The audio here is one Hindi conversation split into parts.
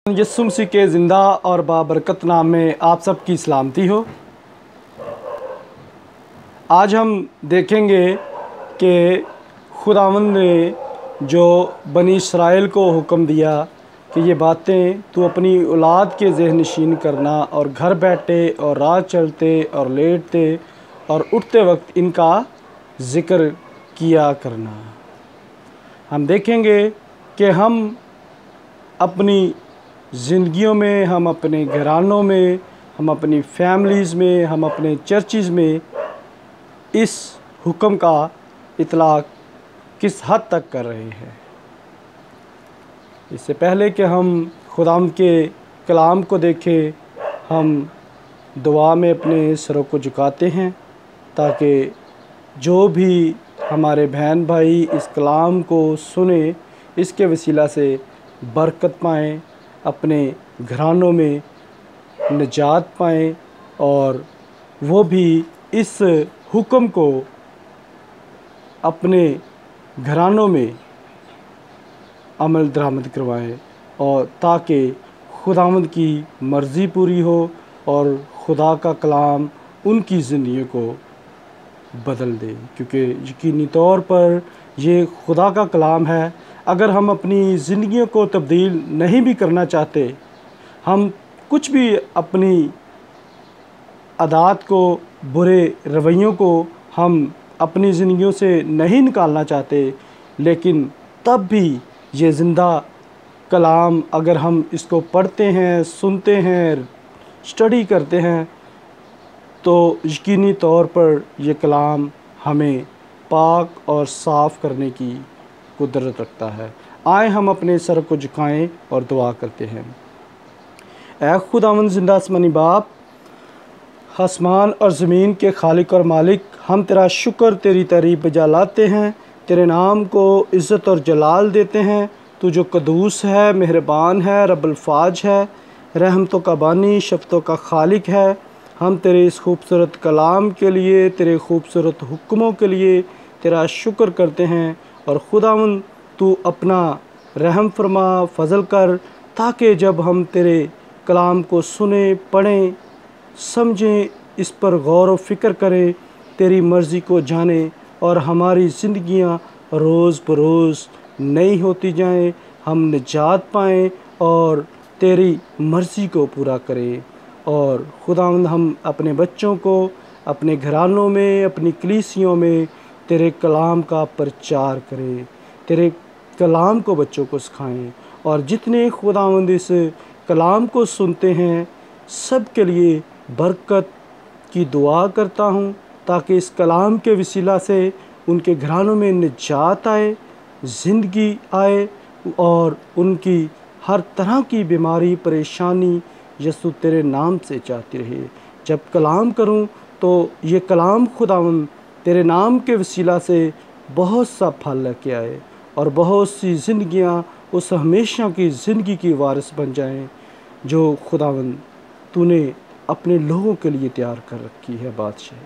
यीशु मसीह के ज़िंदा और बाबरकत नाम में आप सबकी सलामती हो। आज हम देखेंगे कि खुदावंद ने जो बनी इसराइल को हुक्म दिया कि ये बातें तू अपनी औलाद के ज़हन नशीन करना और घर बैठे और राह चलते और लेटते और उठते वक्त इनका ज़िक्र किया करना। हम देखेंगे कि हम अपनी ज़िंदगियों में, हम अपने घरानों में, हम अपनी फैमिलीज़ में, हम अपने चर्चिज़ में इस हुक्म का इतलाक़ किस हद तक कर रहे हैं। इससे पहले कि हम खुदाम के कलाम को देखें, हम दुआ में अपने सरों को झुकाते हैं ताकि जो भी हमारे बहन भाई इस कलाम को सुने, इसके वसीला से बरकत पाएँ, अपने घरानों में निजात पाएँ और वो भी इस हुक्म को अपने घरानों में अमल दरामद करवाएँ और ताकि खुदावंद की मर्ज़ी पूरी हो और खुदा का कलाम उनकी ज़िंदगी को बदल दे। क्योंकि यकीनी तौर पर ये खुदा का कलाम है। अगर हम अपनी ज़िंदगियों को तब्दील नहीं भी करना चाहते, हम कुछ भी अपनी आदत को, बुरे रवैयों को हम अपनी ज़िंदगियों से नहीं निकालना चाहते, लेकिन तब भी ये ज़िंदा कलाम अगर हम इसको पढ़ते हैं, सुनते हैं, स्टडी करते हैं, तो यकीनी तौर पर ये कलाम हमें पाक और साफ़ करने की कुदरत रखता है। आए हम अपने सर को झुकाएं और दुआ करते हैं। ऐ खुदावंद ज़िंदा आसमानी बाप, आसमान और ज़मीन के खालिक और मालिक, हम तेरा शुक्र, तेरी तारीफ़ बजा लाते हैं, तेरे नाम को इज़्ज़त और जलाल देते हैं। तू जो कदूस है, मेहरबान है, रब्बुल फ़ाज है, रहमतों का बानी, शफ़क़तों का खालिक है। हम तेरे इस खूबसूरत कलाम के लिए, तेरे खूबसूरत हुक्मों के लिए तेरा शुक्र करते हैं। और खुदावंद तू अपना रहम फरमा, फ़ज़ल कर, ताकि जब हम तेरे कलाम को सुने, पढ़ें, समझें, इस पर गौर व फ़िक्र करें, तेरी मर्ज़ी को जानें और हमारी ज़िंदगियाँ रोज़ बरोज़ नई होती जाएं, हम निजात पाएँ और तेरी मर्ज़ी को पूरा करें। और खुदावंद हम अपने बच्चों को अपने घरानों में, अपनी कलीसियों में तेरे कलाम का प्रचार करें, तेरे कलाम को बच्चों को सिखाएं। और जितने खुदावंद इस कलाम को सुनते हैं, सब के लिए बरकत की दुआ करता हूँ, ताकि इस कलाम के वसीला से उनके घरानों में निजात आए, ज़िंदगी आए और उनकी हर तरह की बीमारी, परेशानी यीशु तेरे नाम से जाती रहे। जब कलाम करूं तो ये कलाम खुदावंद तेरे नाम के वसीला से बहुत सा फल लेके आए और बहुत सी ज़िंदगियां उस हमेशा की ज़िंदगी की वारिस बन जाएं जो खुदावंद तूने अपने लोगों के लिए तैयार कर रखी है। बादशाह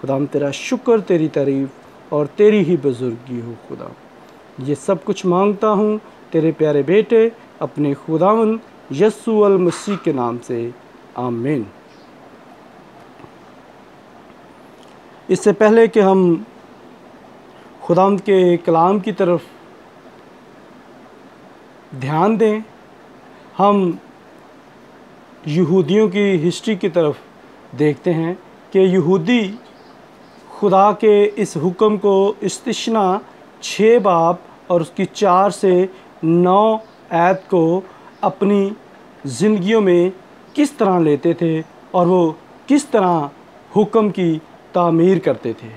खुदावंद तेरा शुक्र, तेरी तारीफ़ और तेरी ही बुजुर्गी हो। खुदा ये सब कुछ मांगता हूँ तेरे प्यारे बेटे अपने खुदावंद यीशु अल मसीह के नाम से, आमीन। इससे पहले कि हम खुदावंद के कलाम की तरफ ध्यान दें, हम यहूदियों की हिस्ट्री की तरफ देखते हैं कि यहूदी खुदा के इस हुक्म को इस्तिशना 6 बाब और उसकी 4 से 9 आयत को अपनी ज़िंदगियों में किस तरह लेते थे और वो किस तरह हुक्म की तामीर करते थे।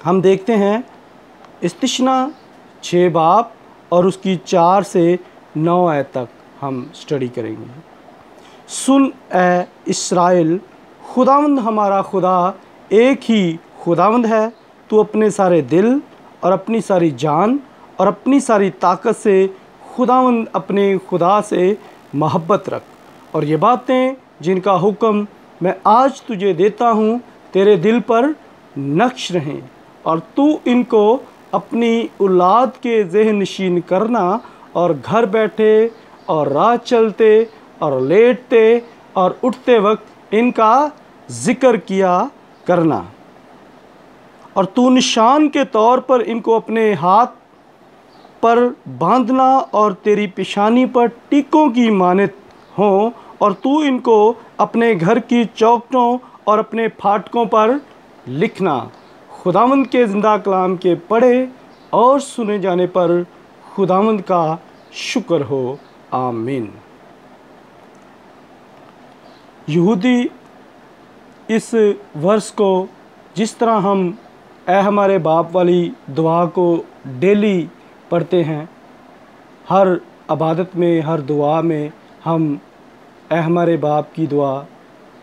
हम देखते हैं इस्तिशना 6 बाब और उसकी 4 से 9 आयत तक हम स्टडी करेंगे। सुन ए इस्राएल, खुदावंद हमारा खुदा एक ही खुदावंद है। तू अपने सारे दिल और अपनी सारी जान और अपनी सारी ताकत से खुदावंद अपने खुदा से मोहब्बत रख, और ये बातें जिनका हुक्म मैं आज तुझे देता हूँ तेरे दिल पर नक्श रहें और तू इनको अपनी औलाद के ज़हन नशीन करना और घर बैठे और राह चलते और लेटते और उठते वक्त इनका ज़िक्र किया करना। और तू निशान के तौर पर इनको अपने हाथ पर बांधना और तेरी पेशानी पर टीकों की मानत हों, और तू इनको अपने घर की चौखटों और अपने फाटकों पर लिखना। खुदावंद के ज़िंदा कलाम के पढ़े और सुने जाने पर खुदावंद का शुक्र हो। आमीन। यहूदी इस वर्ष को जिस तरह हम ऐ हमारे बाप वाली दुआ को डेली पढ़ते हैं, हर इबादत में, हर दुआ में हम ऐ हमारे बाप की दुआ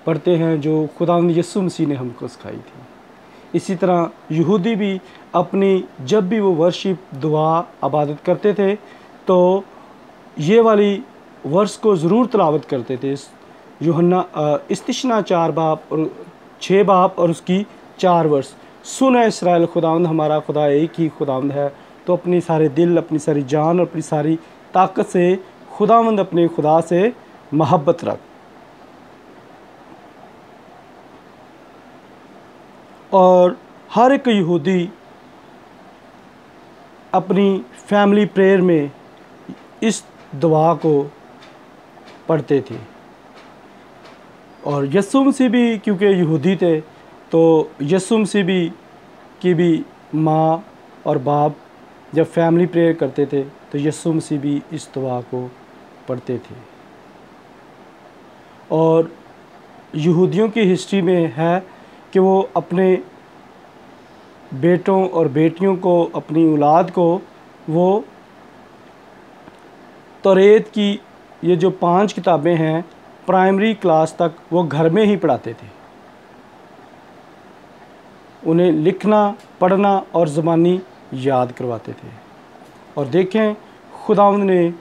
पढ़ते हैं जो खुदावंद यीशु मसीह ने हमको सिखाई थी। इसी तरह यहूदी भी अपनी जब भी वो वर्शिप दुआ इबादत करते थे तो ये वाली वर्ष को ज़रूर तिलावत करते थे। यूहन्ना इस्तिशना 4 बाब और 6 बाब और उसकी 4 वर्ष। सुन है इस्राएल, खुदावंद हमारा खुदा एक ही खुदावंद है, तो अपनी सारे दिल, अपनी सारी जान और अपनी सारी ताकत से खुदावंद अपने खुदा से मोहब्बत रख। और हर एक यहूदी अपनी फैमिली प्रेयर में इस दुआ को पढ़ते थे। और यीशु मसीह भी क्योंकि यहूदी थे तो यीशु मसीह भी की भी माँ और बाप जब फैमिली प्रेयर करते थे तो यीशु मसीह भी इस दुआ को पढ़ते थे। और यहूदियों की हिस्ट्री में है कि वो अपने बेटों और बेटियों को, अपनी औलाद को वो तौरेत की ये जो 5 किताबें हैं प्राइमरी क्लास तक वो घर में ही पढ़ाते थे। उन्हें लिखना, पढ़ना और ज़बानी याद करवाते थे। और देखें खुदावंद ने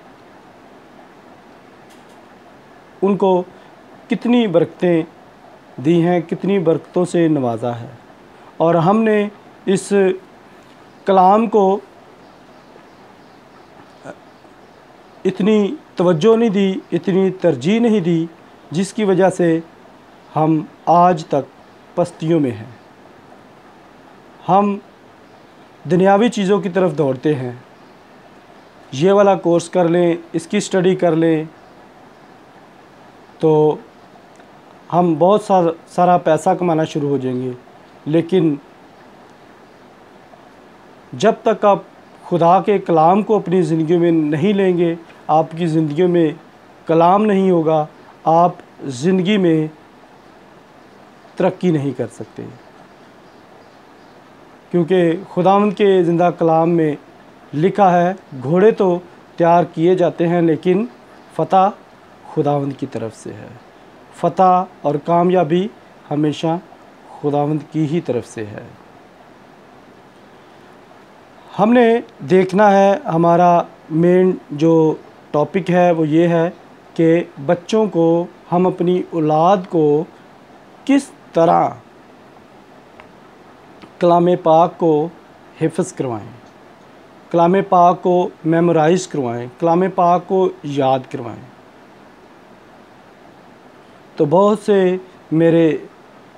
उनको कितनी बरकतें दी हैं, कितनी बरकतों से नवाजा है। और हमने इस कलाम को इतनी तवज्जो नहीं दी, इतनी तरजीह नहीं दी, जिसकी वजह से हम आज तक पस्तियों में हैं। हम दुनियावी चीज़ों की तरफ दौड़ते हैं, ये वाला कोर्स कर लें, इसकी स्टडी कर लें तो हम बहुत सारा पैसा कमाना शुरू हो जाएंगे। लेकिन जब तक आप खुदा के कलाम को अपनी ज़िंदगी में नहीं लेंगे, आपकी ज़िंदगी में कलाम नहीं होगा, आप ज़िंदगी में तरक्की नहीं कर सकते। क्योंकि खुदावंद के ज़िंदा कलाम में लिखा है, घोड़े तो तैयार किए जाते हैं लेकिन फ़तह खुदावंद की तरफ से है। फ़तह और कामयाबी हमेशा खुदावंद की ही तरफ से है। हमने देखना है, हमारा मेन जो टॉपिक है वो ये है कि बच्चों को, हम अपनी औलाद को किस तरह कलाम पाक को हिफ्ज़ करवाएं, कलाम पाक को मेमोराइज़ करवाएं, कलाम पाक को याद करवाएं। तो बहुत से मेरे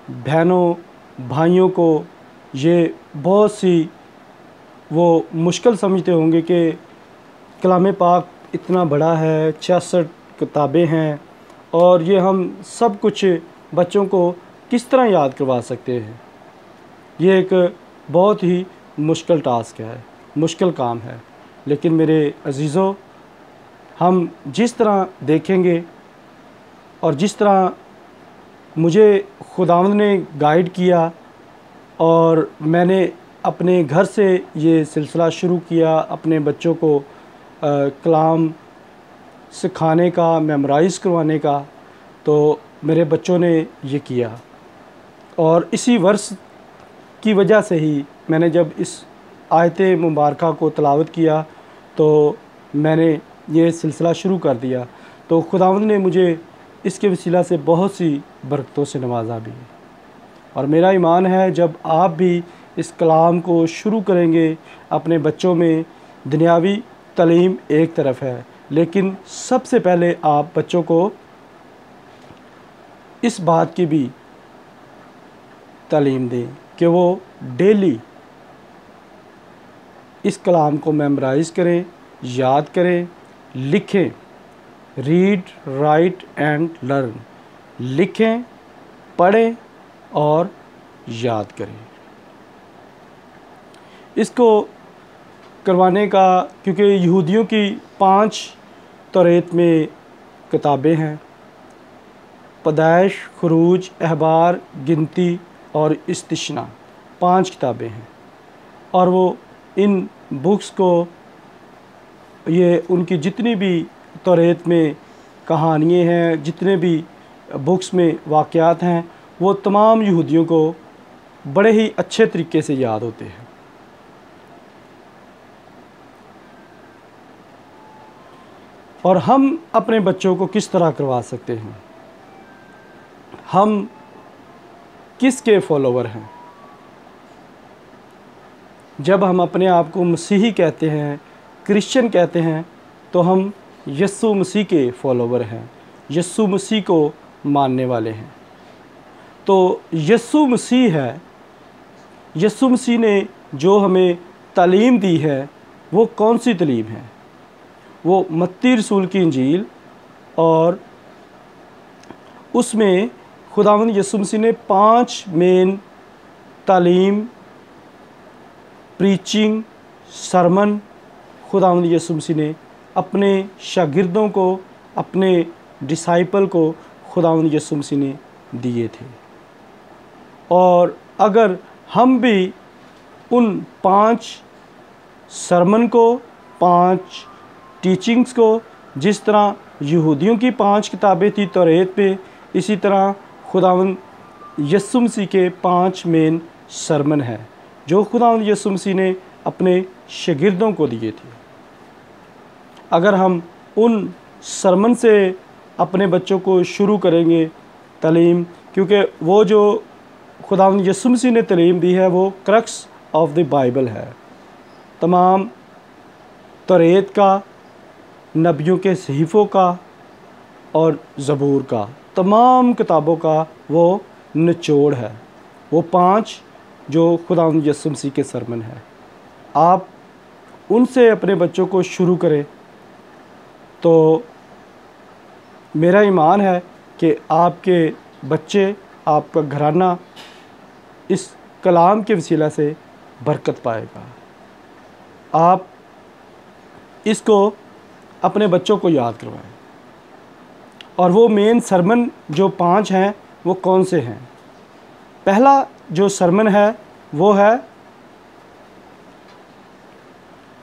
बहनों भाइयों को ये बहुत सी वो मुश्किल समझते होंगे कि कलाम पाक इतना बड़ा है, 66 किताबें हैं और ये हम सब कुछ बच्चों को किस तरह याद करवा सकते हैं। ये एक बहुत ही मुश्किल टास्क है, मुश्किल काम है। लेकिन मेरे अजीज़ों, हम जिस तरह देखेंगे और जिस तरह मुझे खुदावंद ने गाइड किया और मैंने अपने घर से ये सिलसिला शुरू किया, अपने बच्चों को कलाम सिखाने का, मेमोराइज़ करवाने का, तो मेरे बच्चों ने ये किया। और इसी वर्ष की वजह से ही मैंने जब इस आयत मुबारका को तिलावत किया तो मैंने ये सिलसिला शुरू कर दिया। तो खुदावंद ने मुझे इसके वसीला से बहुत सी बरकतों से नवाजा भी। और मेरा ईमान है जब आप भी इस कलाम को शुरू करेंगे अपने बच्चों में, दुनियावी तालीम एक तरफ है लेकिन सबसे पहले आप बच्चों को इस बात की भी तालीम दें कि वो डेली इस कलाम को मेमोराइज़ करें, याद करें, लिखें। Read, right and learn. लिखें, पढ़ें और याद करें। इसको करवाने का, क्योंकि यहूदियों की 5 तौरात में किताबें हैं, पैदाइश, खुरूज, अहबार, गिनती और इस्तिश्ना, 5 किताबें हैं। और वो इन बुक्स को, ये उनकी जितनी भी तौरात में कहानियाँ हैं, जितने भी बुक्स में वाक़यात हैं, वो तमाम यहूदियों को बड़े ही अच्छे तरीके से याद होते हैं। और हम अपने बच्चों को किस तरह करवा सकते हैं? हम किसके फॉलोवर हैं? जब हम अपने आप को मसीही कहते हैं, क्रिश्चियन कहते हैं, तो हम यीशु मसीह के फॉलोवर हैं, यीशु मसीह को मानने वाले हैं। तो यीशु मसीह है, यीशु मसीह ने जो हमें तालीम दी है, वो कौन सी तालीम है? वो मत्ती रसूल की इंजील, और उसमें खुदावंद यीशु मसीह ने 5 मेन तालीम, प्रीचिंग, सरमन खुदावंद यीशु मसीह ने अपने शागिर्दों को, अपने डिसाइपल को खुदावंद यीशु मसीह ने दिए थे। और अगर हम भी उन 5 सरमन को, 5 टीचिंग्स को, जिस तरह यहूदियों की 5 किताबें थी तौरात पे, इसी तरह खुदावंद यीशु मसीह के 5 मेन सरमन है जो खुदावंद यीशु मसीह ने अपने शागिर्दों को दिए थे। अगर हम उन सरमन से अपने बच्चों को शुरू करेंगे तालीम, क्योंकि वो जो खुदावंद यीशु मसीह ने तालीम दी है वो क्रक्स ऑफ द बाइबल है। तमाम तौरात का, नबियों के सहीफ़ों का और ज़बूर का, तमाम किताबों का वो निचोड़ है। वो 5 जो खुदावंद यीशु मसीह के सरमन है, आप उनसे अपने बच्चों को शुरू करें तो मेरा ईमान है कि आपके बच्चे, आपका घराना इस कलाम के वसीला से बरकत पाएगा। आप इसको अपने बच्चों को याद करवाएं। और वो मेन सरमन जो 5 हैं वो कौन से हैं? पहला जो सरमन है वो है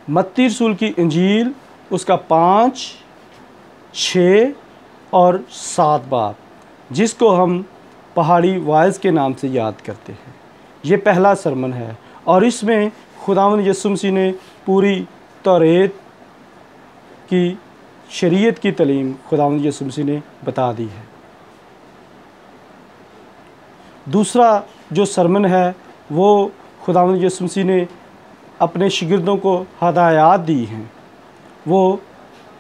मत्ती रसूल की इंजील, उसका 5, 6 और 7 बाब, जिसको हम पहाड़ी वाइज के नाम से याद करते हैं। ये पहला सरमन है और इसमें खुदावंद यीशु मसीह ने पूरी तौरात की शरीयत की तालीम खुदावंद यीशु मसीह ने बता दी है। दूसरा जो सरमन है वो खुदावंद यीशु मसीह ने अपने शागिर्दों को हदायत दी हैं, वो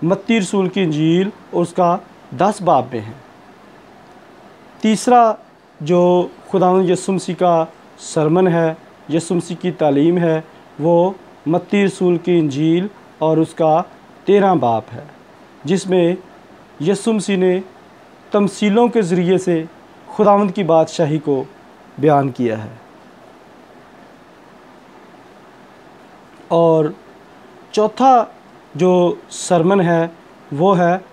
मत्ती रसूल की इंजील उसका 10 बाब में है। तीसरा जो खुदावंद यीशु मसीह का सरमन है, यीशु मसीह की तालीम है, वो मत्ती रसूल की इंजील और उसका 13 बाब है, जिसमें यीशु मसीह ने तमसीलों के ज़रिए से खुदावंद की बादशाही को बयान किया है। और चौथा जो सरमन है वो है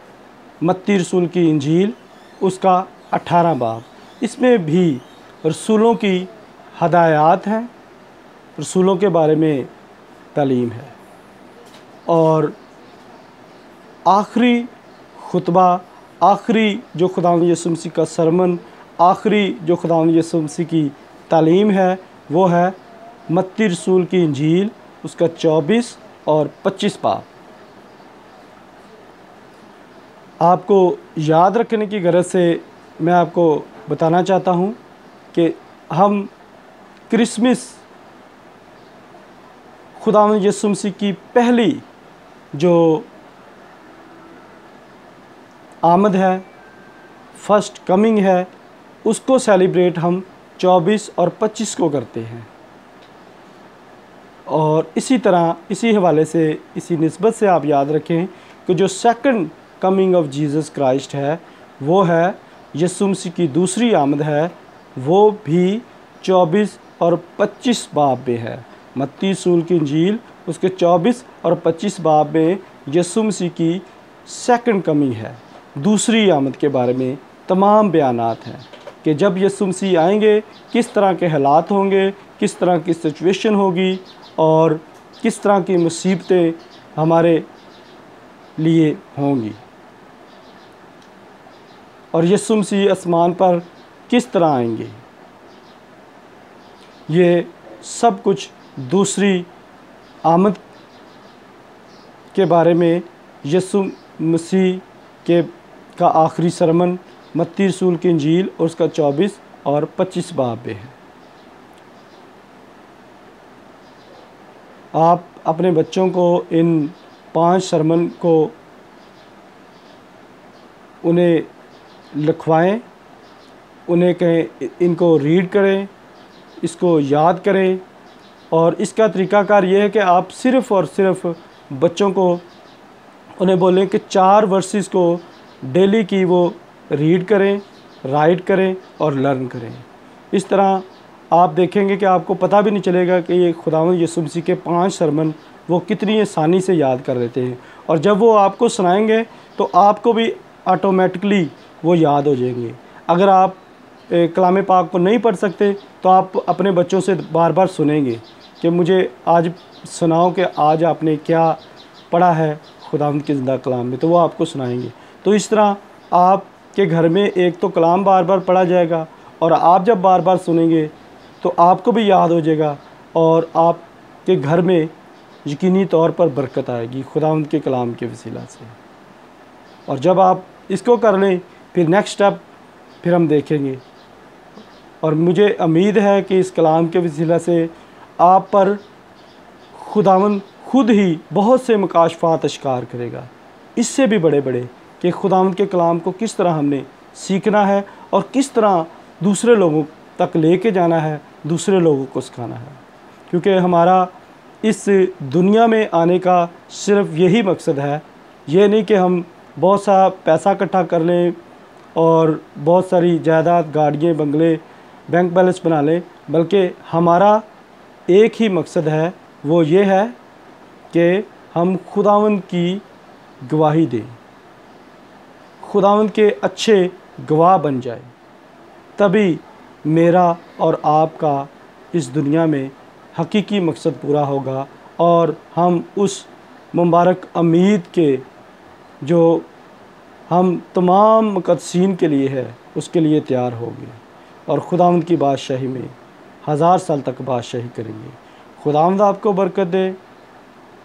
मत्ती रसूल की इंजील, उसका 18 बाब। इसमें भी रसूलों की हदायत हैं, रसूलों के बारे में तालीम है। और आखिरी खुतबा, आखिरी जो खुदावंद यीशु मसीह का सरमन, आखिरी जो खुदावंद यीशु मसीह की तालीम है वो है मत्ती रसूल की इंजील, उसका 24 और 25 बाब। आपको याद रखने की गरज से मैं आपको बताना चाहता हूँ कि हम क्रिसमस खुदावंद यीशु मसीह की पहली जो आमद है, फर्स्ट कमिंग है, उसको सेलिब्रेट हम 24 और 25 को करते हैं। और इसी तरह इसी हवाले से, इसी निस्बत से आप याद रखें कि जो second coming of Jesus Christ है वो है यीशु मसीह की दूसरी आमद है, वो भी 24 और 25 बाब में है। मत्ती रसूल की इंजील उसके 24 और 25 बाब में यीशु मसीह की सेकंड कमिंग है, दूसरी आमद के बारे में तमाम बयानात हैं कि जब यीशु मसीह आएंगे किस तरह के हालात होंगे, किस तरह की सिचुएशन होगी और किस तरह की मुसीबतें हमारे लिए होंगी, और यीशु मसीह आसमान पर किस तरह आएंगे। ये सब कुछ दूसरी आमद के बारे में यीशु मसीह के का आखिरी सरमन मत्ती रसूल की इंजील और उसका 24 और 25 बाब में है। आप अपने बच्चों को इन 5 सरमन को उन्हें लिखवाएं, उन्हें कहें इनको रीड करें, इसको याद करें। और इसका तरीक़ाकार ये है कि आप सिर्फ़ और सिर्फ बच्चों को उन्हें बोलें कि 4 वर्सेस को डेली की वो रीड करें, राइट करें और लर्न करें। इस तरह आप देखेंगे कि आपको पता भी नहीं चलेगा कि ये खुदावंद यीशु मसीह के 5 सरमन वो कितनी आसानी से याद कर लेते हैं। और जब वो आपको सुनाएंगे तो आपको भी ऑटोमेटिकली वो याद हो जाएंगे। अगर आप कलाम पाक को नहीं पढ़ सकते तो आप अपने बच्चों से बार बार सुनेंगे कि मुझे आज सुनाओ कि आज आपने क्या पढ़ा है खुदावंद के ज़िंदा कलाम में, तो वो आपको सुनाएंगे। तो इस तरह आपके घर में एक तो कलाम बार बार पढ़ा जाएगा और आप जब बार बार सुनेंगे तो आपको भी याद हो जाएगा और आपके घर में यकीनी तौर पर बरकत आएगी खुदावंद के कलाम के वसीला से। और जब आप इसको कर लें फिर नेक्स्ट स्टेप फिर हम देखेंगे। और मुझे उम्मीद है कि इस कलाम के वसीला से आप पर खुदावंद खुद ही बहुत से मुकाशफात अश्कार करेगा, इससे भी बड़े बड़े, कि खुदावंद के कलाम को किस तरह हमने सीखना है और किस तरह दूसरे लोगों तक लेके जाना है, दूसरे लोगों को सिखाना है। क्योंकि हमारा इस दुनिया में आने का सिर्फ यही मकसद है, ये नहीं कि हम बहुत सा पैसा इकट्ठा कर लें और बहुत सारी जायदाद, गाड़ियाँ, बंगले, बैंक बैलेंस बना लें, बल्कि हमारा एक ही मकसद है, वो ये है कि हम खुदावंद की गवाही दें, खुदावंद के अच्छे गवाह बन जाए। तभी मेरा और आपका इस दुनिया में हकीकी मकसद पूरा होगा और हम उस मुबारक उम्मीद के जो हम तमाम मुक़द्दसीन के लिए है उसके लिए तैयार होंगे और खुदावंद की बादशाही में 1000 साल तक बादशाही करेंगे। खुदावंद आपको बरकत दे,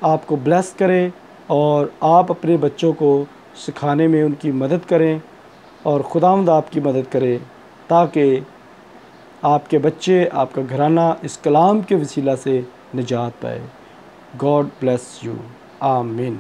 आपको ब्लेस करे और आप अपने बच्चों को सिखाने में उनकी मदद करें और खुदावंद आपकी मदद करे ताकि आपके बच्चे, आपका घराना इस कलाम के वसीला से निजात पाए। God bless you. आमीन।